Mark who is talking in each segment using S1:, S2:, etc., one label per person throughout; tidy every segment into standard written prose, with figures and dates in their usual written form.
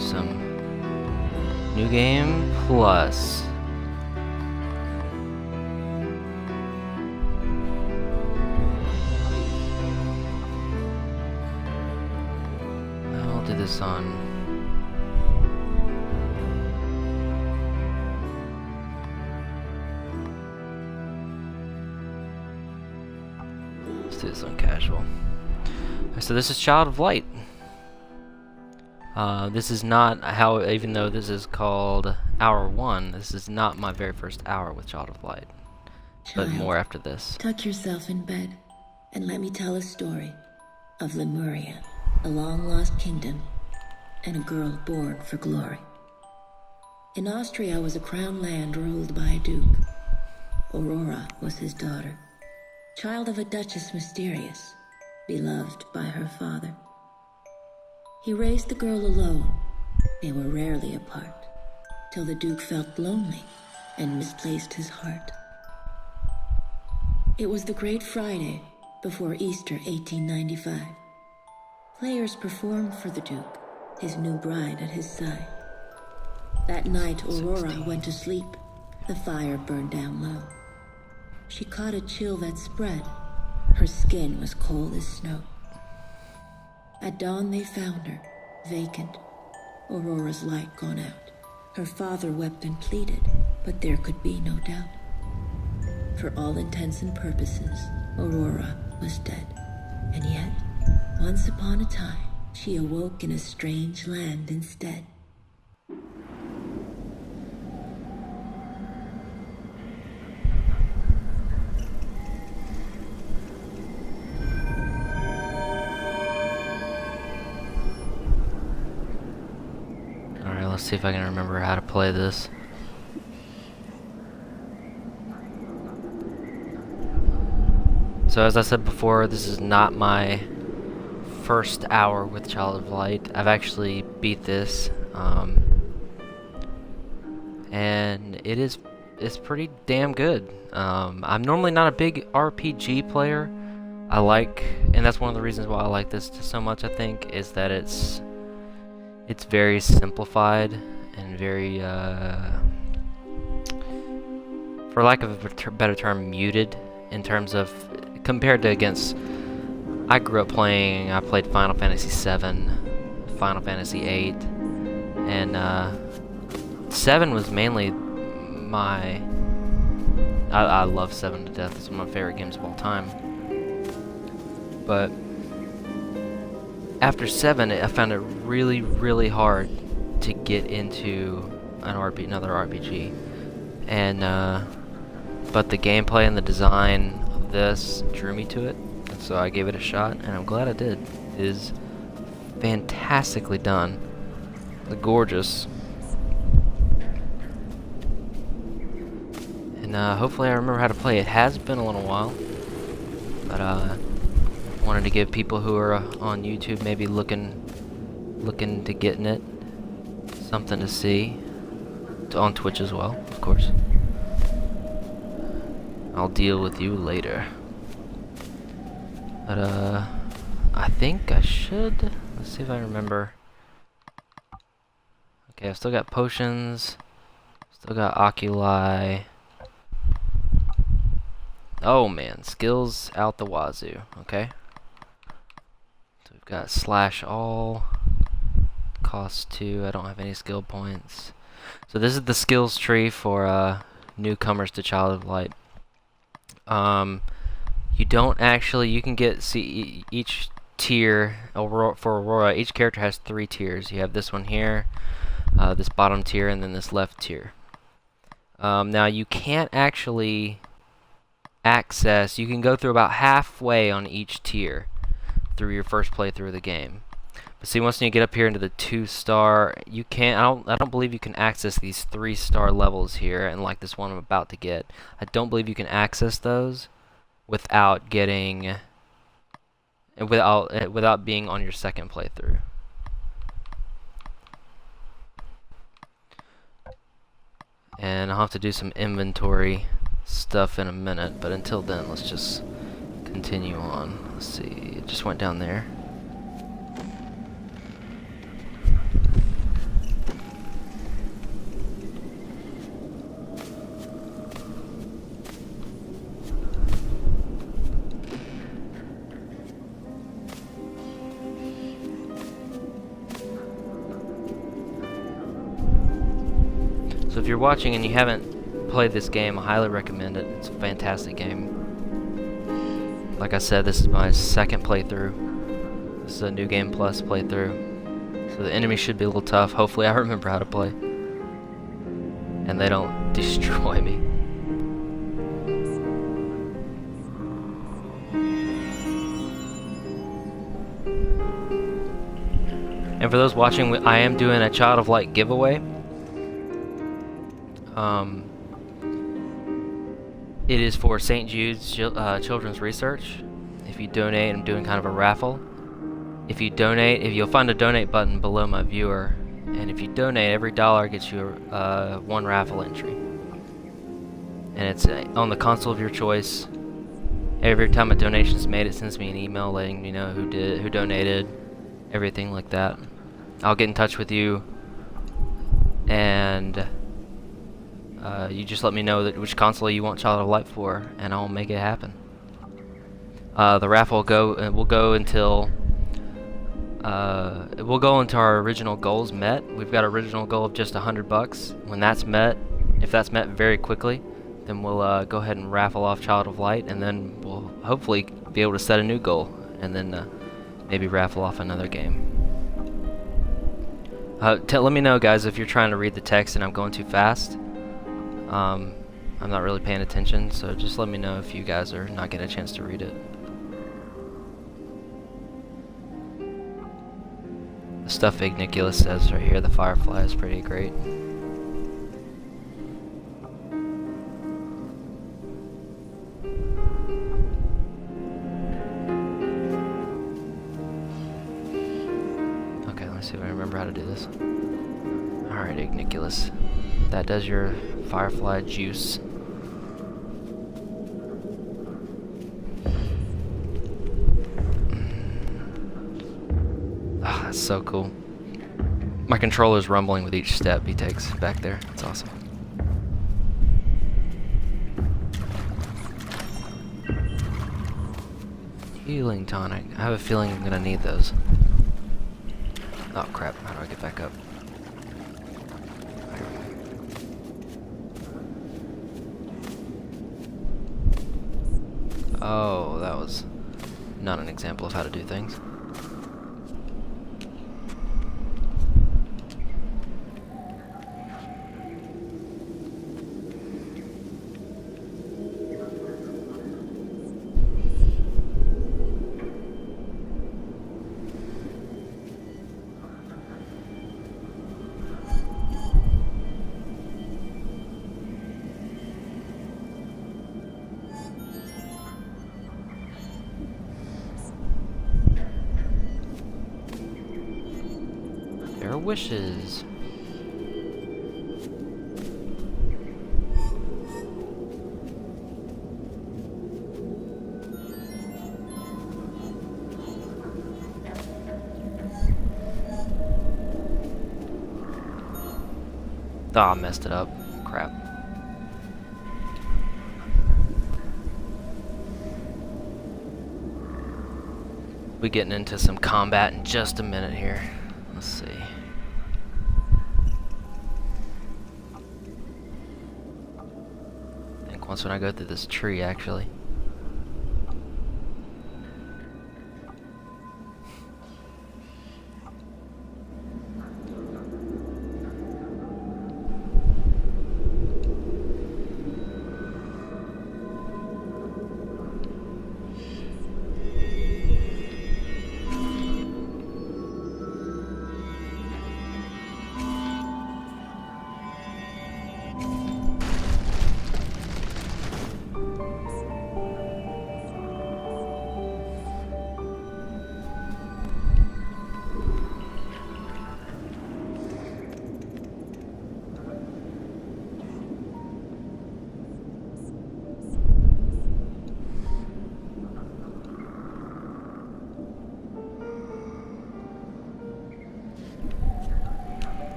S1: some New Game Plus. I'll do this on. Let's do this on casual. So this is Child of Light. This is not how, even though this is called Hour 1, this is not my very first hour with Child of Light. But more after this.
S2: Tuck yourself in bed, and let me tell a story of Lemuria, a long-lost kingdom, and a girl born for glory. In Austria was a crown land ruled by a duke. Aurora was his daughter, child of a Duchess Mysterious, beloved by her father. He raised the girl alone. They were rarely apart, till the Duke felt lonely and misplaced his heart. It was the Great Friday before Easter 1895. Players performed for the Duke, his new bride at his side. That night, Aurora went to sleep. The fire burned down low. She caught a chill that spread. Her skin was cold as snow. At dawn they found her, vacant, Aurora's light gone out. Her father wept and pleaded, but there could be no doubt. For all intents and purposes, Aurora was dead. And yet, once upon a time, she awoke in a strange land instead.
S1: Let's see if I can remember how to play this. So as I said before, this is not my first hour with Child of Light. I've actually beat this, and it's pretty damn good. I'm normally not a big RPG player. And that's one of the reasons why I like this so much, I think, is that it's very simplified and very, for lack of a better term, muted in terms of, compared to against, I played Final Fantasy VII, Final Fantasy VIII, and 7 was mainly I love 7 to death. It's one of my favorite games of all time. But after 7, I found it really, really hard to get into another RPG, and but the gameplay and the design of this drew me to it, and so I gave it a shot, and I'm glad I did. It is fantastically done, gorgeous, and hopefully I remember how to play. It has been a little while, but wanted to give people who are on YouTube maybe looking to getting it something to see. On Twitch as well, of course. I'll deal with you later. But I think I should. Let's see if I remember. Okay, I've still got potions. Still got oculi. Oh man, skills out the wazoo. Okay. Got slash all, cost 2, I don't have any skill points. So this is the skills tree for newcomers to Child of Light. You don't actually, you can see each tier, for Aurora, each character has 3 tiers. You have this one here, this bottom tier, and then this left tier. Now you can't actually access, you can go through about halfway on each tier through your first playthrough of the game. But see, once you get up here into the 2-star, you can't, I don't believe you can access these 3-star levels here, and like this one I'm about to get. I don't believe you can access those without getting, without being on your second playthrough. And I'll have to do some inventory stuff in a minute, but until then, let's just continue on. Let's see, it just went down there. So if you're watching and you haven't played this game, I highly recommend it. It's a fantastic game. Like I said, this is my second playthrough. This is a New Game Plus playthrough. So the enemies should be a little tough. Hopefully I remember how to play. And they don't destroy me. And for those watching, I am doing a Child of Light giveaway. It is for St. Jude's Children's Research. If you donate, I'm doing kind of a raffle. If you'll find a donate button below my viewer, and if you donate, every dollar gets you one raffle entry. And it's on the console of your choice. Every time a donation is made, it sends me an email letting me know who donated, everything like that. I'll get in touch with you, and you just let me know which console you want Child of Light for, and I'll make it happen. The raffle will go until our original goals met. We've got an original goal of just $100. When that's met, if that's met very quickly, then we'll go ahead and raffle off Child of Light, and then we'll hopefully be able to set a new goal, and then maybe raffle off another game. Let me know, guys, if you're trying to read the text and I'm going too fast. I'm not really paying attention, so just let me know if you guys are not getting a chance to read it. The stuff Igniculus says right here, the Firefly, is pretty great. Okay, let me see if I remember how to do this. Alright, Igniculus. That does your Firefly juice. Ah, that's so cool. My controller's rumbling with each step he takes back there. It's awesome. Healing tonic. I have a feeling I'm gonna need those. Oh crap, how do I get back up? Oh, that was not an example of how to do things. Their wishes. Oh, I messed it up. Crap. We're getting into some combat in just a minute here. Let's see. I think once when I go through this tree, actually.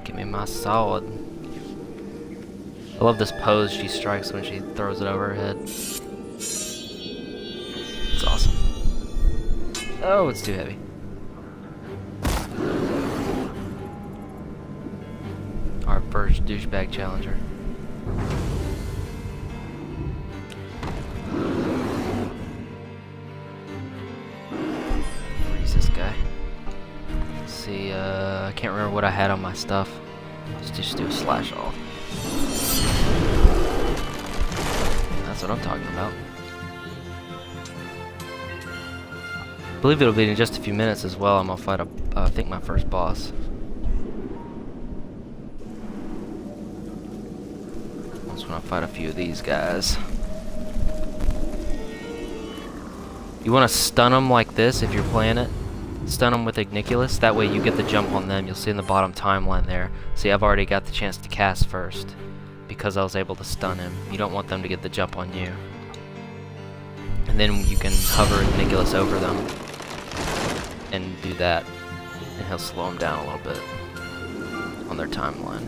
S1: Give me my sword. I love this pose she strikes when she throws it over her head. It's awesome. Oh, it's too heavy. Our first douchebag challenger. Freeze this guy. Let's see, I can't remember what I had on my stuff. Let's just do a slash all. That's what I'm talking about. I believe it'll be in just a few minutes as well. I'm gonna fight I think my first boss. I just want to fight a few of these guys. You want to stun them like this if you're playing it. Stun them with Igniculus. That way you get the jump on them. You'll see in the bottom timeline there. See, I've already got the chance to cast first because I was able to stun him. You don't want them to get the jump on you. And then you can hover Igniculus over them and do that, and he'll slow them down a little bit on their timeline,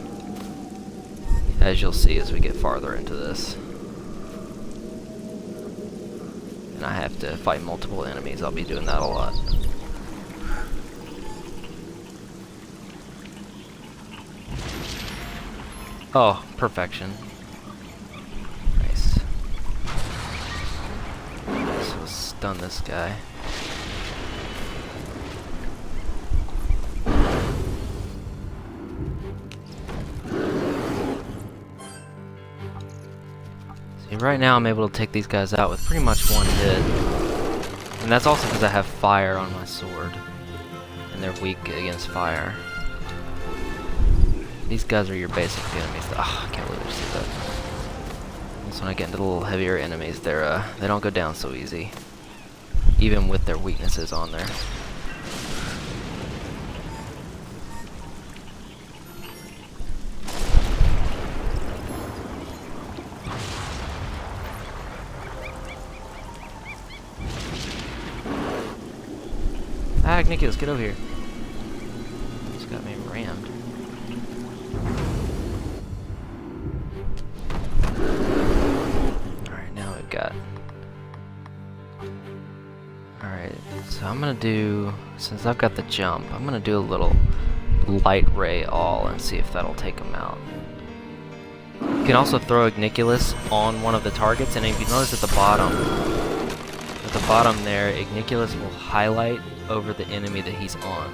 S1: as you'll see as we get farther into this. And I have to fight multiple enemies. I'll be doing that a lot. Oh, perfection. Nice. So we'll stun this guy. See, right now I'm able to take these guys out with pretty much one hit. And that's also because I have fire on my sword. And they're weak against fire. These guys are your basic enemies. Ah, I can't believe I just did that. Also, when I get into the little heavier enemies, they don't go down so easy, even with their weaknesses on there. Ah, Igniculus, get over here. He's got me rammed. Alright, now we've got... Alright, so I'm gonna do... Since I've got the jump, I'm gonna do a little light ray all and see if that'll take him out. You can also throw Igniculus on one of the targets, and if you notice at the bottom there, Igniculus will highlight over the enemy that he's on.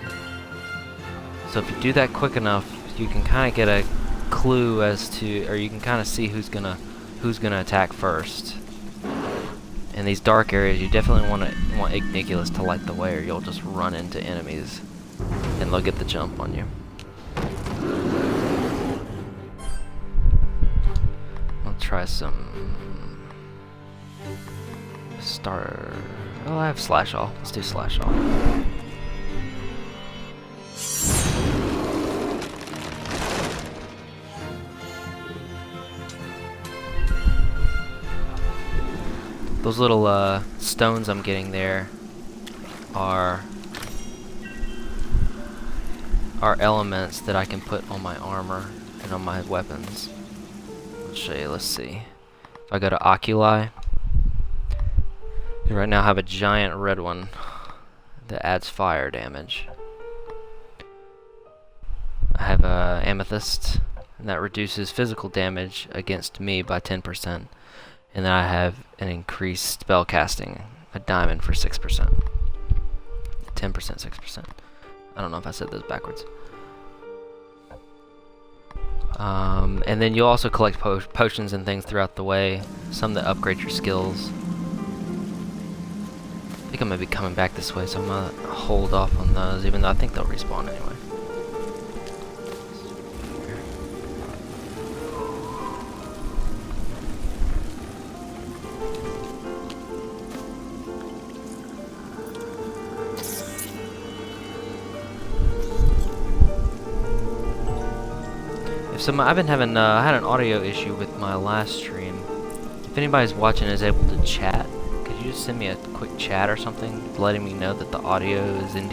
S1: So if you do that quick enough, you can kind of get a clue as to, or you can kind of see who's gonna attack first. In these dark areas, you definitely want Igniculus to light the way, or you'll just run into enemies, and they'll get the jump on you. I'll try some star. Oh, I have slash all. Let's do slash all. Those little stones I'm getting there are elements that I can put on my armor and on my weapons. I'll show you. Let's see. If I go to Oculi, right now I have a giant red one that adds fire damage. I have a amethyst, and that reduces physical damage against me by 10%. And then I have an increased spell casting, a diamond for 6%. 10%, 6%. I don't know if I said those backwards. And then you'll also collect potions and things throughout the way, some that upgrade your skills. I think I'm gonna be coming back this way, so I'm gonna hold off on those, even though I think they'll respawn anyway. I've been having, I had an audio issue with my last stream. If anybody's watching and is able to chat, could you just send me a quick chat or something letting me know that the audio is in